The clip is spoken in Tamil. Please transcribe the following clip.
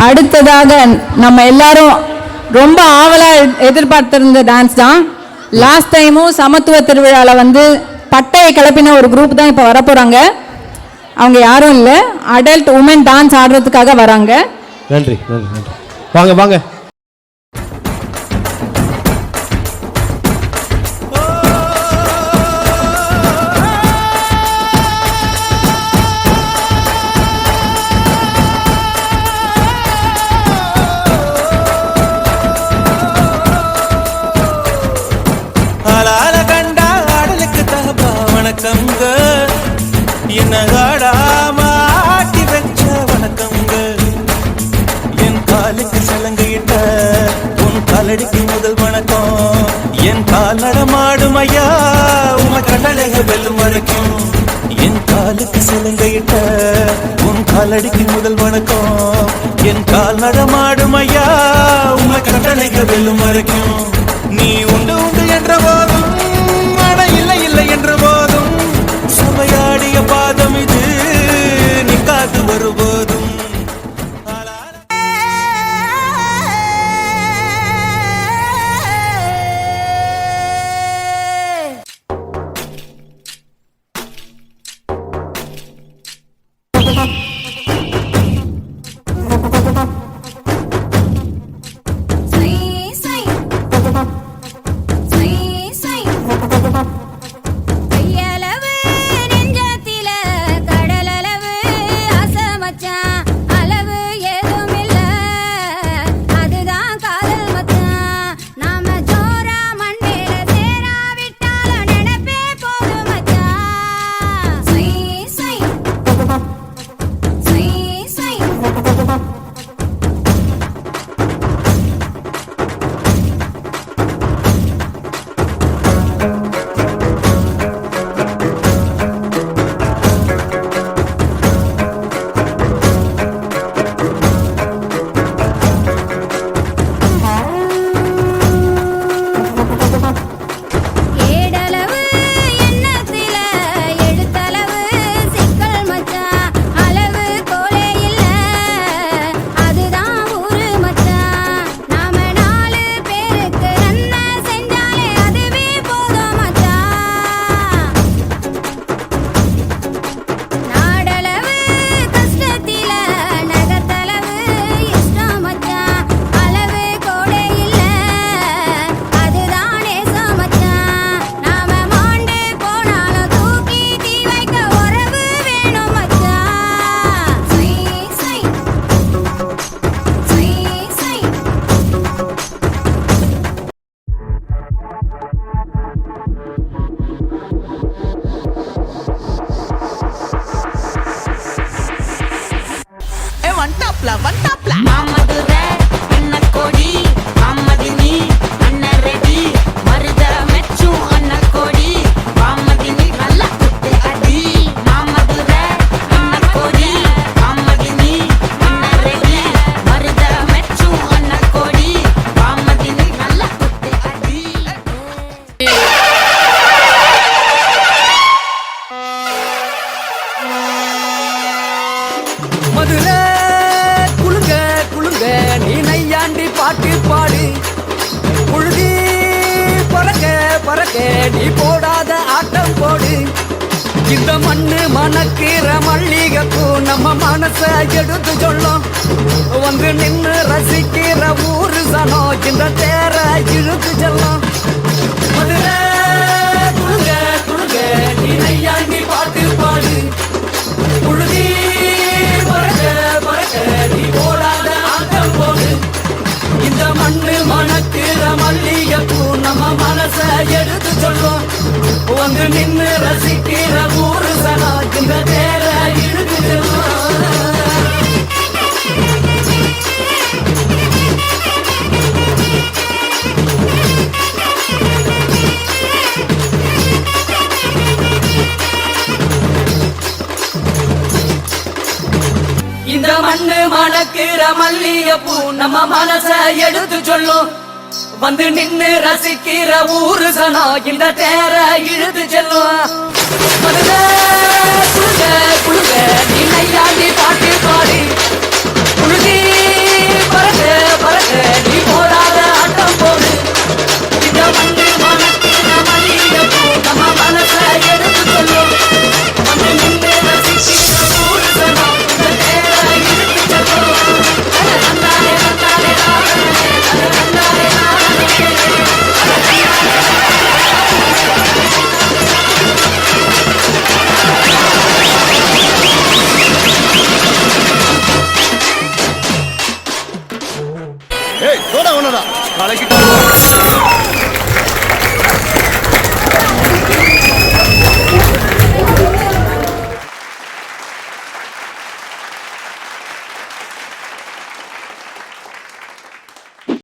அடுத்ததாக நம்ம எல்லாரும் ரொம்ப ஆவலாக எதிர்பார்த்திருந்த டான்ஸ் தான். லாஸ்ட் டைமும் சமத்துவ திருவிழாவில் வந்து பட்டையை கிளப்பின ஒரு குரூப் தான் இப்போ வரப்போகிறாங்க. அவங்க யாரும் இல்லை, அடல்ட் உமன் டான்ஸ் ஆடுறதுக்காக வராங்க. நன்றி நன்றி நன்றி. வாங்க வாங்க. என்ன ஆடாம ஆட்டி வச்ச வணக்கங்க. என் காலுக்கு சலங்கையிட்ட உன் காலடிக்கு முதல் வணக்கம். என் கால் நடமாடும் ஐயா உமை கண்டழக வெல்லும் வரைக்கும். என் காலுக்கு சலங்கையிட்ட உன் காலடிக்கு முதல் வணக்கம். என் கால் நடமாடும் ஐயா உமை கண்டழக வெல்லும் வரைக்கும். நீ உண்டு உண்டு என்ற போதும் அட இல்லை இல்லை என்ற போதும் சபையாடிய பாதம் இது நீ காத்து வருவதும். மதுரை குளுங்க குளுங்க நீ நையாண்டி பாட்டு பாடு. புழுதி பறக்க பறக்க நீ போடாத ஆட்டம் போடு. இந்த மண்ணு மணக்கிற மல்லிகைப்பூ நம்ம மனச எடுத்து சொல்லும். வந்து நின்று ரசிக்கிற ஊரு சனம் இந்த தேர இழுத்து செல்லும். மதுரை குளுங்க குளுங்க நீ நையாண்டி பாட்டு பாடு. புழுதி நீ போடாத ஆட்டம் போடு. இந்த மண்ணு மணக்கிற மல்லிகைப்பூ நம்ம மனச எடுத்து சொல்லும். வந்து நின்று ரசிக்கிற ஊரு சனா இந்த தேர இழுத்து செல்லும். இந்த மண்ணு மணக்கிற மல்லிகைப்பூ நம்ம மனச எடுத்து சொல்லும். வந்து நின்னு ரசிக்கிற ஊரு சனா இந்த தேர இழுத்து செல்லும். மதுரை குளுங்க குளுங்க நீ நையாண்டி பாட்டு பாடி. புழுதி ஏய் சோடா ஒண்ணுடா கலக்கிட்டா